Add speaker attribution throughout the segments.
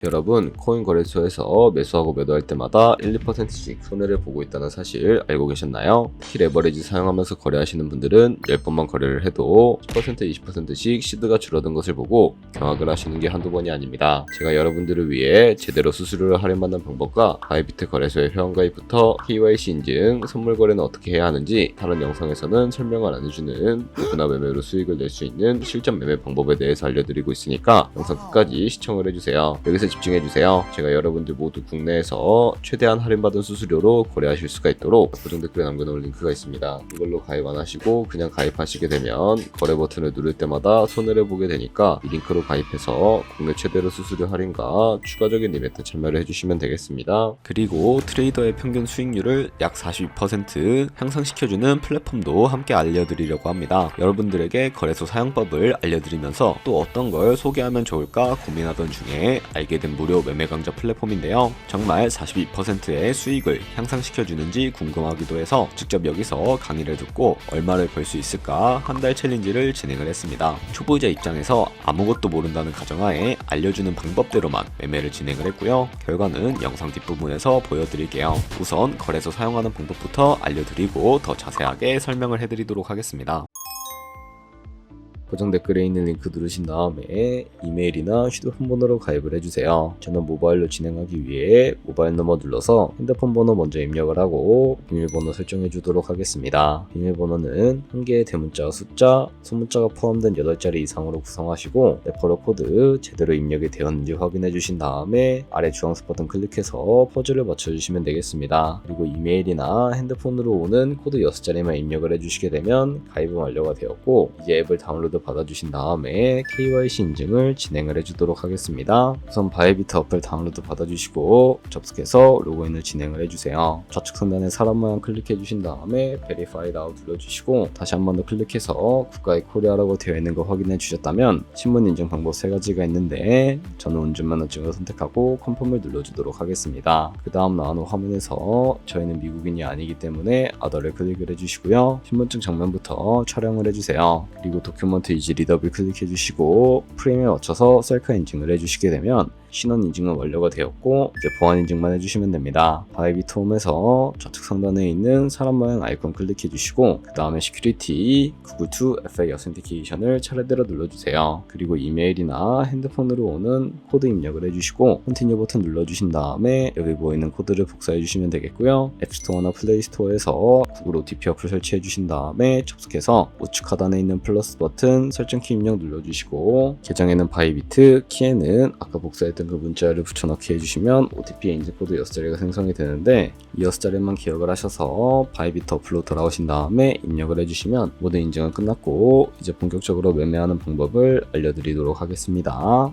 Speaker 1: 여러분, 코인 거래소에서 매수하고 매도할 때마다 1, 2%씩 손해를 보고 있다는 사실 알고 계셨나요? 특히 레버리지 사용하면서 거래하시는 분들은 10번만 거래를 해도 10%, 20%씩 시드가 줄어든 것을 보고 경악을 하시는 게 한두 번이 아닙니다. 제가 여러분들을 위해 제대로 수수료를 할인받는 방법과 바이비트 거래소의 회원가입부터 KYC 인증, 선물 거래는 어떻게 해야 하는지 다른 영상에서는 설명을 안 해주는 누구나 매매로 수익을 낼 수 있는 실전 매매 방법에 대해서 알려드리고 있으니까 영상 끝까지 시청을 해주세요. 여기서 집중해주세요. 제가 여러분들 모두 국내에서 최대한 할인받은 수수료로 거래하실 수가 있도록 고정 댓글에 남겨놓은 링크가 있습니다. 이걸로 가입 안 하시고 그냥 가입하시게 되면 거래 버튼을 누를 때마다 손해를 보게 되니까 이 링크로 가입해서 국내 최대로 수수료 할인과 추가적인 이벤트 참여를 해주시면 되겠습니다. 그리고 트레이더의 평균 수익률을 약 42% 향상시켜주는 플랫폼도 함께 알려드리려고 합니다. 여러분들에게 거래소 사용법을 알려드리면서 또 어떤 걸 소개하면 좋을까 고민하던 중에 알게 된 무료 매매 강좌 플랫폼인데요. 정말 42%의 수익을 향상시켜주는지 궁금하기도 해서 직접 여기서 강의를 듣고 얼마를 벌 수 있을까 한 달 챌린지를 진행을 했습니다. 초보자 입장에서 아무것도 모른다는 가정하에 알려주는 방법대로만 매매를 진행을 했고요. 결과는 영상 뒷부분에서 보여드릴게요. 우선 거래소 사용하는 방법부터 알려드리고 더 자세하게 설명을 해드리도록 하겠습니다. 고정 댓글에 있는 링크 누르신 다음에 이메일이나 휴대폰 번호로 가입을 해주세요. 저는 모바일로 진행하기 위해 모바일 넘버 눌러서 핸드폰 번호 먼저 입력을 하고 비밀번호 설정해 주도록 하겠습니다. 비밀번호는 한 개의 대문자, 숫자, 소문자가 포함된 8자리 이상으로 구성하시고 레퍼럴 코드 제대로 입력이 되었는지 확인해 주신 다음에 아래 주황색 버튼 클릭해서 퍼즐을 맞춰주시면 되겠습니다. 그리고 이메일이나 핸드폰으로 오는 코드 6자리만 입력을 해주시게 되면 가입은 완료가 되었고 이제 앱을 다운로드 받아주신 다음에 KYC 인증을 진행을 해주도록 하겠습니다. 우선 바이비트 어플 다운로드 받아주시고 접속해서 로그인을 진행을 해주세요. 좌측 상단에 사람 모양 클릭해주신 다음에 Verify Now 눌러주시고 다시 한 번 더 클릭해서 국가의 코리아라고 되어 있는 거 확인해 주셨다면 신분 인증 방법 3가지가 있는데 저는 운전면허증을 선택하고 컨펌을 눌러주도록 하겠습니다. 그 다음 나오는 화면에서 저희는 미국인이 아니기 때문에 아더를 클릭을 해주시고요. 신분증 장면부터 촬영을 해주세요. 그리고 도큐먼트 이지 리더블 클릭해 주시고 프레임에 맞춰서 셀카 인증을 해주시게 되면 신원 인증은 완료가 되었고 이제 보안 인증만 해주시면 됩니다. 바이비트 홈에서 좌측 상단에 있는 사람 모양 아이콘 클릭해 주시고 그 다음에 시큐리티, 구글2 FA 어센티케이션을 차례대로 눌러주세요. 그리고 이메일이나 핸드폰으로 오는 코드 입력을 해주시고 컨티뉴 버튼 눌러주신 다음에 여기 보이는 코드를 복사해 주시면 되겠고요. 앱스토어나 플레이스토어에서 구글 OTP 어플 설치해 주신 다음에 접속해서 우측 하단에 있는 플러스 버튼 설정키 입력 눌러주시고 계정에는 바이비트, 키에는 아까 복사했던 그 문자를 붙여넣기 해주시면 OTP의 인증코드 6자리가 생성이 되는데 이 6자리만 기억을 하셔서 바이비트 어플로 돌아오신 다음에 입력을 해주시면 모든 인증은 끝났고 이제 본격적으로 매매하는 방법을 알려드리도록 하겠습니다.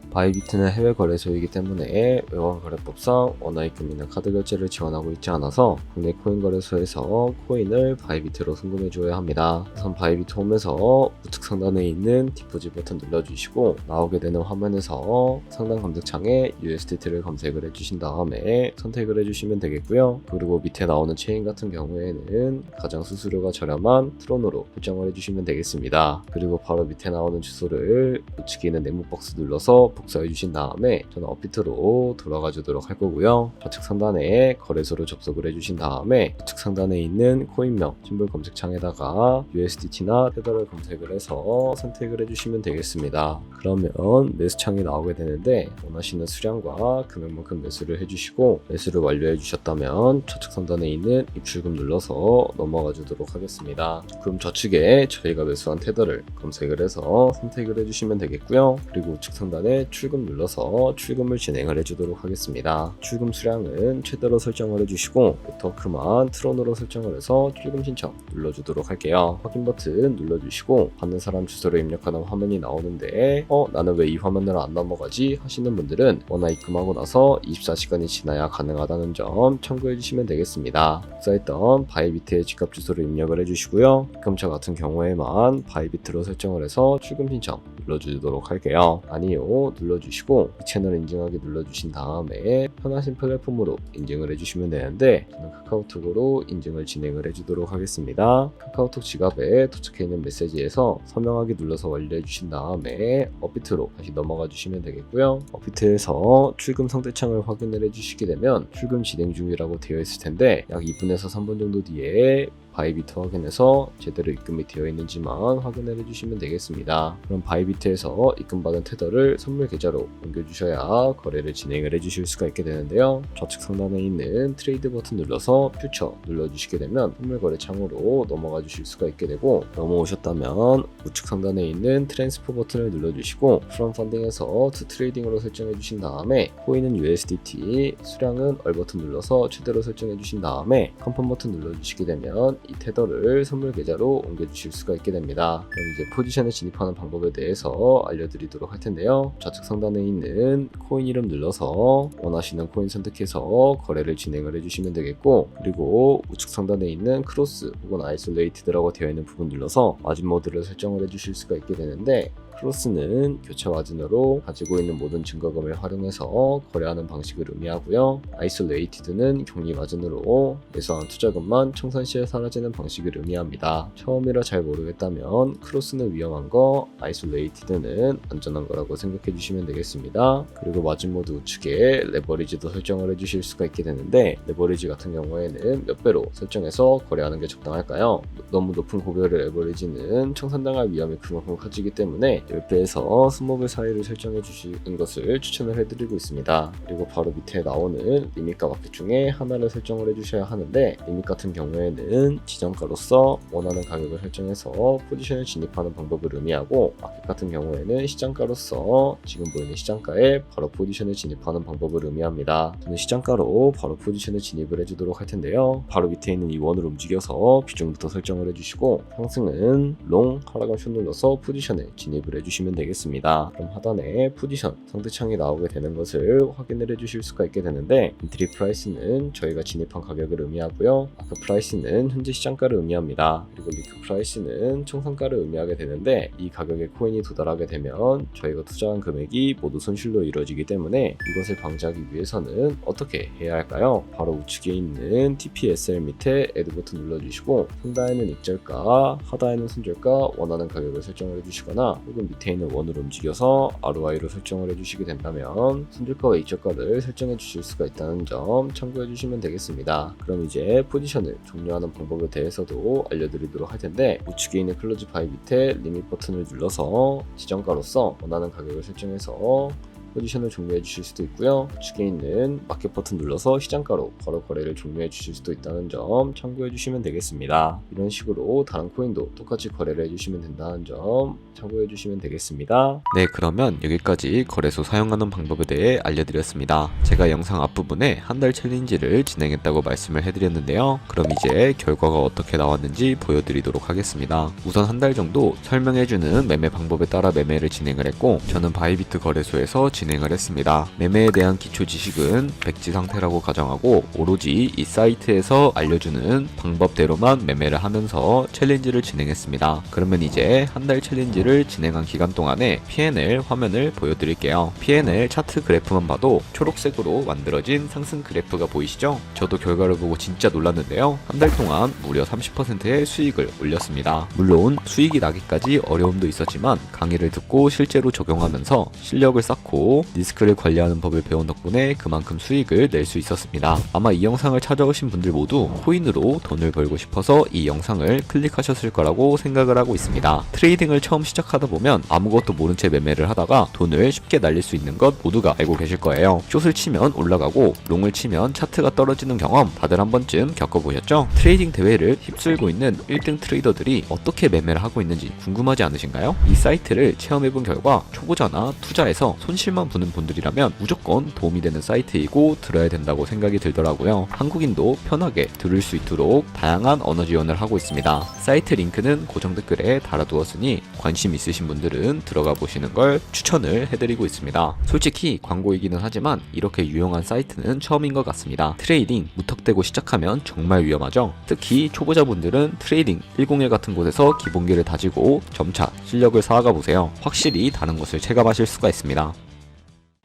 Speaker 1: 바이비트는 해외 거래소이기 때문에 외환 거래법상 원화입금이나 카드 결제를 지원하고 있지 않아서 국내 코인 거래소에서 코인을 바이비트로 송금해 줘야 합니다. 우선 바이비트 홈에서 우측 상단에 있는 디포짓 버튼 눌러주시고 나오게 되는 화면에서 상단 검색창에 USDT를 검색을 해주신 다음에 선택을 해주시면 되겠고요. 그리고 밑에 나오는 체인 같은 경우에는 가장 수수료가 저렴한 트론으로 결정을 해주시면 되겠습니다. 그리고 바로 밑에 나오는 주소를 우측에 있는 네모 박스 눌러서 복사해 주신 다음에 저는 업비트로 돌아가 주도록 할 거고요. 좌측 상단에 거래소로 접속을 해주신 다음에 우측 상단에 있는 코인명 심볼 검색창에다가 USDT나 테더를 검색을 해서 선택을 해주시면 되겠습니다. 그러면 매수창이 나오게 되는데 원하시는 수량과 금액만큼 매수를 해주시고 매수를 완료해 주셨다면 좌측 상단에 있는 입출금 눌러서 넘어가 주도록 하겠습니다. 그럼 좌측에 저희가 매수한 테더를 검색을 해서 선택을 해주시면 되겠고요. 그리고 우측 상단에 출금 눌러서 출금을 진행을 해주도록 하겠습니다. 출금 수량은 최대로 설정을 해주시고 네트워크만 트론으로 설정을 해서 출금 신청 눌러주도록 할게요. 확인 버튼 눌러주시고 받는 사람 주소를 입력하는 화면이 나오는데 나는 왜 이 화면으로 안 넘어가지 하시는 분들은 원화 입금하고 나서 24시간이 지나야 가능하다는 점 참고해 주시면 되겠습니다. 복사했던 바이비트의 집값 주소를 입력을 해주시고요. 입금처 같은 경우에만 바이비트로 설정을 해서 출금 신청 눌러주도록 할게요. 아니요 눌러주시고 이 채널 인증하기 눌러주신 다음에 편하신 플랫폼으로 인증을 해주시면 되는데 저는 카카오톡으로 인증을 진행을 해주도록 하겠습니다. 카카오톡 지갑에 도착해 있는 메시지에서 서명하기 눌러서 완료해 주신 다음에 업비트로 다시 넘어가 주시면 되겠고요. 업비트에서 출금 상대창을 확인을 해주시게 되면 출금 진행 중이라고 되어 있을 텐데 약 2분에서 3분 정도 뒤에 바이비트 확인해서 제대로 입금이 되어 있는지만 확인을 해주시면 되겠습니다. 그럼 바이비트에서 입금받은 테더를 선물 계좌로 옮겨주셔야 거래를 진행을 해주실 수가 있게 되는데요. 좌측 상단에 있는 트레이드 버튼 눌러서 퓨처 눌러주시게 되면 선물 거래 창으로 넘어가 주실 수가 있게 되고 넘어오셨다면 우측 상단에 있는 트랜스퍼 버튼을 눌러주시고 프롬 펀딩에서 투 트레이딩으로 설정해 주신 다음에 코인은 USDT, 수량은 얼 버튼 눌러서 최대로 설정해 주신 다음에 컨펌 버튼 눌러주시게 되면 이 테더를 선물 계좌로 옮겨주실 수가 있게 됩니다. 그럼 이제 포지션에 진입하는 방법에 대해서 알려드리도록 할 텐데요. 좌측 상단에 있는 코인 이름 눌러서 원하시는 코인 선택해서 거래를 진행을 해주시면 되겠고 그리고 우측 상단에 있는 크로스 혹은 아이솔레이티드라고 되어 있는 부분 눌러서 마진 모드를 설정을 해주실 수가 있게 되는데 크로스는 교차 마진으로 가지고 있는 모든 증거금을 활용해서 거래하는 방식을 의미하고요. 아이솔레이티드는 격리 마진으로 매수한 투자금만 청산 시에 사라지는 방식을 의미합니다. 처음이라 잘 모르겠다면 크로스는 위험한 거, 아이솔레이티드는 안전한 거라고 생각해 주시면 되겠습니다. 그리고 마진 모드 우측에 레버리지도 설정을 해주실 수가 있게 되는데 레버리지 같은 경우에는 몇 배로 설정해서 거래하는 게 적당할까요? 너무 높은 고배율의 레버리지는 청산당할 위험이 그만큼 커지기 때문에 10배에서 20배 사이를 설정해 주시는 것을 추천을 해드리고 있습니다. 그리고 바로 밑에 나오는 리밋과 마켓 중에 하나를 설정을 해주셔야 하는데 리밋 같은 경우에는 지정가로서 원하는 가격을 설정해서 포지션에 진입하는 방법을 의미하고 마켓 같은 경우에는 시장가로서 지금 보이는 시장가에 바로 포지션에 진입하는 방법을 의미합니다. 저는 시장가로 바로 포지션에 진입을 해주도록 할 텐데요. 바로 밑에 있는 이 원을 움직여서 비중부터 설정을 해주시고 상승은 롱, 하락은 숏 눌러서 포지션에 진입을 해주시면 되겠습니다. 그럼 하단에 포지션 상대창이 나오게 되는 것을 확인을 해주실 수가 있게 되는데 엔트리 프라이스는 저희가 진입한 가격을 의미하고요. 마크 프라이스는 현재 시장가를 의미합니다. 그리고 리크 프라이스는 총상가를 의미하게 되는데 이 가격에 코인이 도달하게 되면 저희가 투자한 금액이 모두 손실로 이루어지기 때문에 이것을 방지하기 위해서는 어떻게 해야 할까요? 바로 우측에 있는 TPSL 밑에 애드 버튼 눌러주시고 상단에는 익절가, 하단에는 손절가 원하는 가격을 설정을 해주시거나 혹은 밑에 있는 원을 움직여서 ROI로 설정을 해주시게 된다면 손절가와 익절가를 설정해 주실 수가 있다는 점 참고해 주시면 되겠습니다. 그럼 이제 포지션을 종료하는 방법에 대해서도 알려드리도록 할 텐데 우측에 있는 클로즈 바이 밑에 리밋 버튼을 눌러서 지정가로서 원하는 가격을 설정해서 포지션을 종료해 주실 수도 있고요. 우측에 있는 마켓 버튼 눌러서 시장가로 바로 거래를 종료해 주실 수도 있다는 점 참고해 주시면 되겠습니다. 이런 식으로 다른 코인도 똑같이 거래를 해주시면 된다는 점 참고해 주시면 되겠습니다.
Speaker 2: 네, 그러면 여기까지 거래소 사용하는 방법에 대해 알려드렸습니다. 제가 영상 앞부분에 한 달 챌린지를 진행했다고 말씀을 해드렸는데요. 그럼 이제 결과가 어떻게 나왔는지 보여드리도록 하겠습니다. 우선 한 달 정도 설명해주는 매매 방법에 따라 매매를 진행을 했고 저는 바이비트 거래소에서 진행을 했습니다. 매매에 대한 기초 지식은 백지 상태라고 가정하고 오로지 이 사이트에서 알려주는 방법대로만 매매를 하면서 챌린지를 진행했습니다. 그러면 이제 한 달 챌린지를 진행한 기간 동안에 P&L 화면을 보여드릴게요. P&L 차트 그래프만 봐도 초록색으로 만들어진 상승 그래프가 보이시죠? 저도 결과를 보고 진짜 놀랐는데요. 한 달 동안 무려 30%의 수익을 올렸습니다. 물론 수익이 나기까지 어려움도 있었지만 강의를 듣고 실제로 적용하면서 실력을 쌓고 리스크를 관리하는 법을 배운 덕분에 그만큼 수익을 낼 수 있었습니다. 아마 이 영상을 찾아오신 분들 모두 코인으로 돈을 벌고 싶어서 이 영상을 클릭하셨을 거라고 생각을 하고 있습니다. 트레이딩을 처음 시작하다 보면 아무것도 모른 채 매매를 하다가 돈을 쉽게 날릴 수 있는 것 모두가 알고 계실 거예요. 숏을 치면 올라가고 롱을 치면 차트가 떨어지는 경험 다들 한 번쯤 겪어보셨죠? 트레이딩 대회를 휩쓸고 있는 1등 트레이더들이 어떻게 매매를 하고 있는지 궁금하지 않으신가요? 이 사이트를 체험해본 결과 초보자나 투자에서 손실만 보는 분들이라면 무조건 도움이 되는 사이트이고 들어야 된다고 생각이 들더라고요. 한국인도 편하게 들을 수 있도록 다양한 언어 지원을 하고 있습니다. 사이트 링크는 고정 댓글에 달아두었으니 관심 있으신 분들은 들어가 보시는 걸 추천을 해드리고 있습니다. 솔직히 광고이기는 하지만 이렇게 유용한 사이트는 처음인 것 같습니다. 트레이딩 무턱대고 시작하면 정말 위험하죠. 특히 초보자분들은 트레이딩 101 같은 곳에서 기본기를 다지고 점차 실력을 쌓아가 보세요. 확실히 다른 것을 체감하실 수가 있습니다.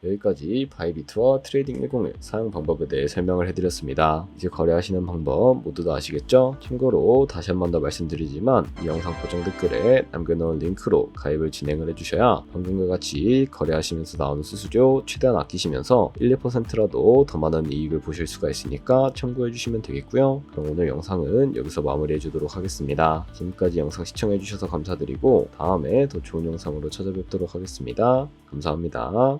Speaker 1: 여기까지 바이비트와 트레이딩 101 사용 방법에 대해 설명을 해드렸습니다. 이제 거래하시는 방법 모두 다 아시겠죠? 참고로 다시 한 번 더 말씀드리지만 이 영상 고정 댓글에 남겨놓은 링크로 가입을 진행을 해주셔야 방금과 같이 거래하시면서 나오는 수수료 최대한 아끼시면서 1, 2%라도 더 많은 이익을 보실 수가 있으니까 참고해주시면 되겠고요. 그럼 오늘 영상은 여기서 마무리해주도록 하겠습니다. 지금까지 영상 시청해주셔서 감사드리고 다음에 더 좋은 영상으로 찾아뵙도록 하겠습니다. 감사합니다.